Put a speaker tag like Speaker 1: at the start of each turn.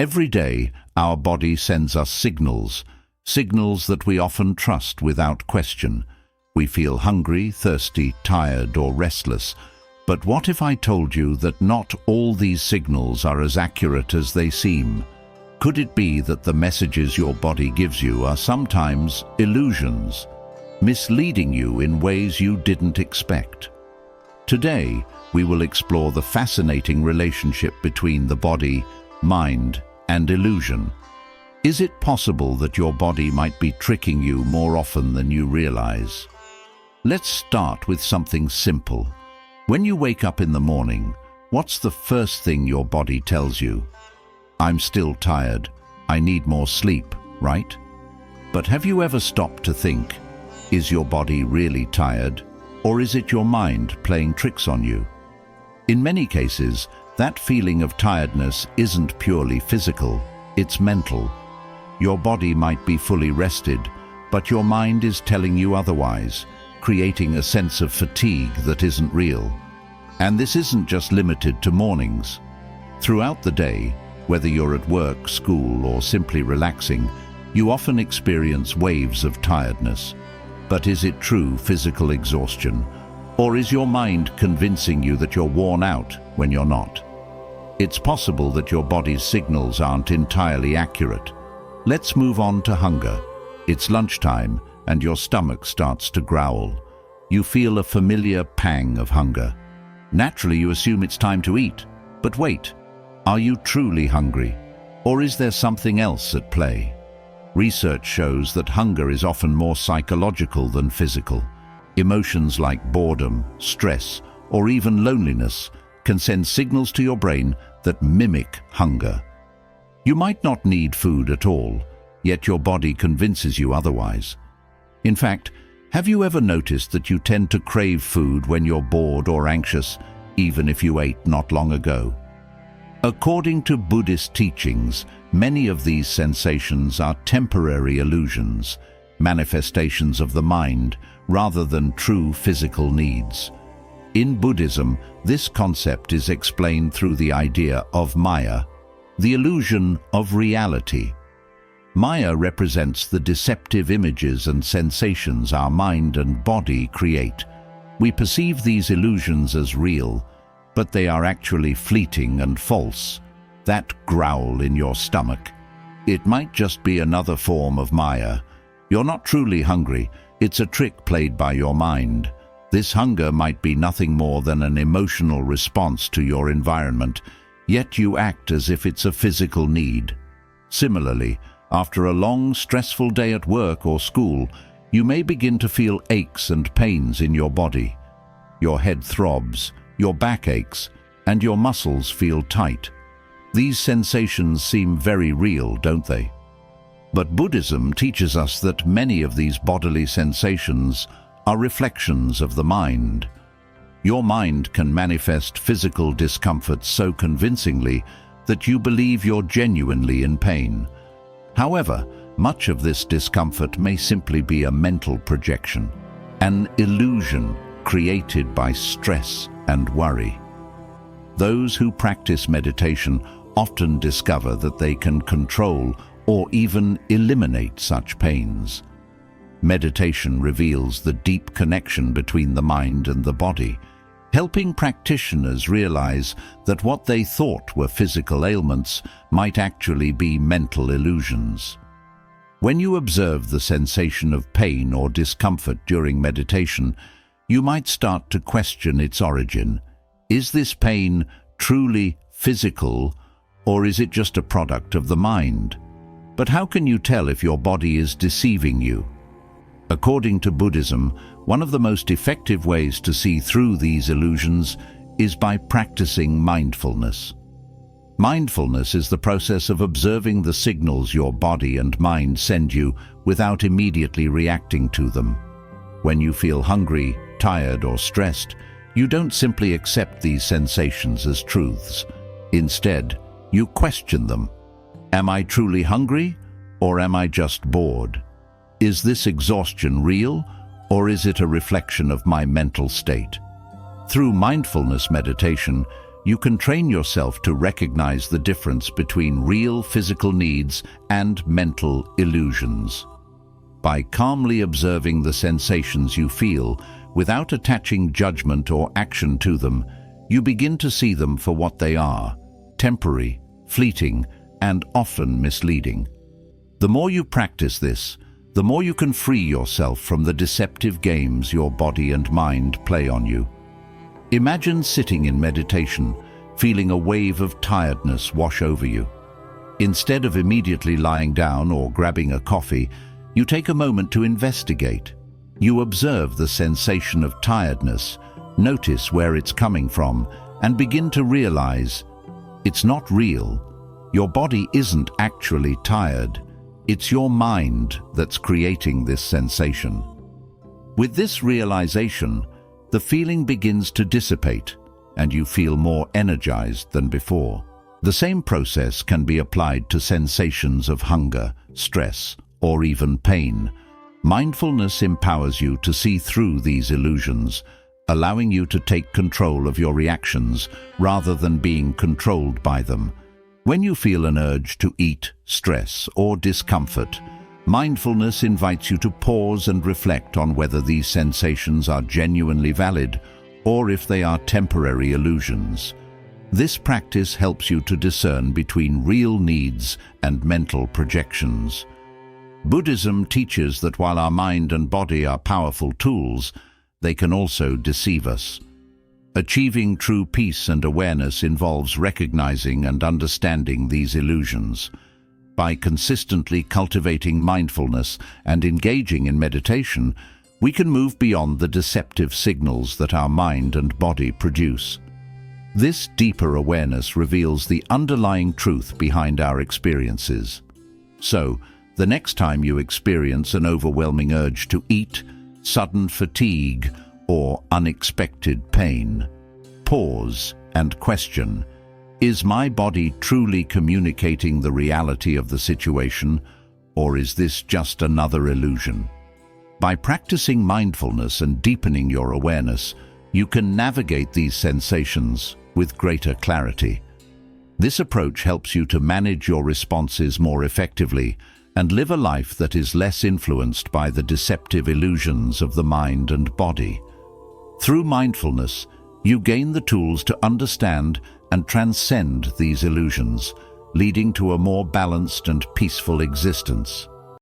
Speaker 1: Every day, our body sends us signals, signals that we often trust without question. We feel hungry, thirsty, tired, or restless. But what if I told you that not all these signals are as accurate as they seem? Could it be that the messages your body gives you are sometimes illusions, misleading you in ways you didn't expect? Today, we will explore the fascinating relationship between the body, mind, and illusion. Is it possible that your body might be tricking you more often than you realize? Let's start with something simple. When you wake up in the morning, what's the first thing your body tells you? I'm still tired. I need more sleep, right? But have you ever stopped to think, is your body really tired, or is it your mind playing tricks on you? In many cases, that feeling of tiredness isn't purely physical, it's mental. Your body might be fully rested, but your mind is telling you otherwise, creating a sense of fatigue that isn't real. And this isn't just limited to mornings. Throughout the day, whether you're at work, school, or simply relaxing, you often experience waves of tiredness. But is it true physical exhaustion? Or is your mind convincing you that you're worn out when you're not? It's possible that your body's signals aren't entirely accurate. Let's move on to hunger. It's lunchtime, and your stomach starts to growl. You feel a familiar pang of hunger. Naturally, you assume it's time to eat. But wait, are you truly hungry? Or is there something else at play? Research shows that hunger is often more psychological than physical. Emotions like boredom, stress, or even loneliness can send signals to your brain that mimic hunger. You might not need food at all, yet your body convinces you otherwise. In fact, have you ever noticed that you tend to crave food when you're bored or anxious, even if you ate not long ago? According to Buddhist teachings, many of these sensations are temporary illusions, manifestations of the mind, rather than true physical needs. In Buddhism, this concept is explained through the idea of Maya, the illusion of reality. Maya represents the deceptive images and sensations our mind and body create. We perceive these illusions as real, but they are actually fleeting and false. That growl in your stomach, it might just be another form of Maya. You're not truly hungry, it's a trick played by your mind. This hunger might be nothing more than an emotional response to your environment, yet you act as if it's a physical need. Similarly, after a long, stressful day at work or school, you may begin to feel aches and pains in your body. Your head throbs, your back aches, and your muscles feel tight. These sensations seem very real, don't they? But Buddhism teaches us that many of these bodily sensations are reflections of the mind. Your mind can manifest physical discomfort so convincingly that you believe you're genuinely in pain. However, much of this discomfort may simply be a mental projection, an illusion created by stress and worry. Those who practice meditation often discover that they can control or even eliminate such pains. Meditation reveals the deep connection between the mind and the body, helping practitioners realize that what they thought were physical ailments might actually be mental illusions. When you observe the sensation of pain or discomfort during meditation, you might start to question its origin. Is this pain truly physical, or is it just a product of the mind? But how can you tell if your body is deceiving you? According to Buddhism, one of the most effective ways to see through these illusions is by practicing mindfulness. Mindfulness is the process of observing the signals your body and mind send you without immediately reacting to them. When you feel hungry, tired, or stressed, you don't simply accept these sensations as truths. Instead, you question them. Am I truly hungry, or am I just bored? Is this exhaustion real, or is it a reflection of my mental state? Through mindfulness meditation, you can train yourself to recognize the difference between real physical needs and mental illusions. By calmly observing the sensations you feel, without attaching judgment or action to them, you begin to see them for what they are: temporary, fleeting, and often misleading. The more you practice this, the more you can free yourself from the deceptive games your body and mind play on you. Imagine sitting in meditation, feeling a wave of tiredness wash over you. Instead of immediately lying down or grabbing a coffee, you take a moment to investigate. You observe the sensation of tiredness, notice where it's coming from, and begin to realize it's not real. Your body isn't actually tired. It's your mind that's creating this sensation. With this realization, the feeling begins to dissipate, and you feel more energized than before. The same process can be applied to sensations of hunger, stress, or even pain. Mindfulness empowers you to see through these illusions, allowing you to take control of your reactions rather than being controlled by them. When you feel an urge to eat, stress, or discomfort, mindfulness invites you to pause and reflect on whether these sensations are genuinely valid or if they are temporary illusions. This practice helps you to discern between real needs and mental projections. Buddhism teaches that while our mind and body are powerful tools, they can also deceive us. Achieving true peace and awareness involves recognizing and understanding these illusions. By consistently cultivating mindfulness and engaging in meditation, we can move beyond the deceptive signals that our mind and body produce. This deeper awareness reveals the underlying truth behind our experiences. So, the next time you experience an overwhelming urge to eat, sudden fatigue, or unexpected pain, pause and question, is my body truly communicating the reality of the situation, or is this just another illusion? By practicing mindfulness and deepening your awareness, you can navigate these sensations with greater clarity. This approach helps you to manage your responses more effectively and live a life that is less influenced by the deceptive illusions of the mind and body. Through mindfulness, you gain the tools to understand and transcend these illusions, leading to a more balanced and peaceful existence.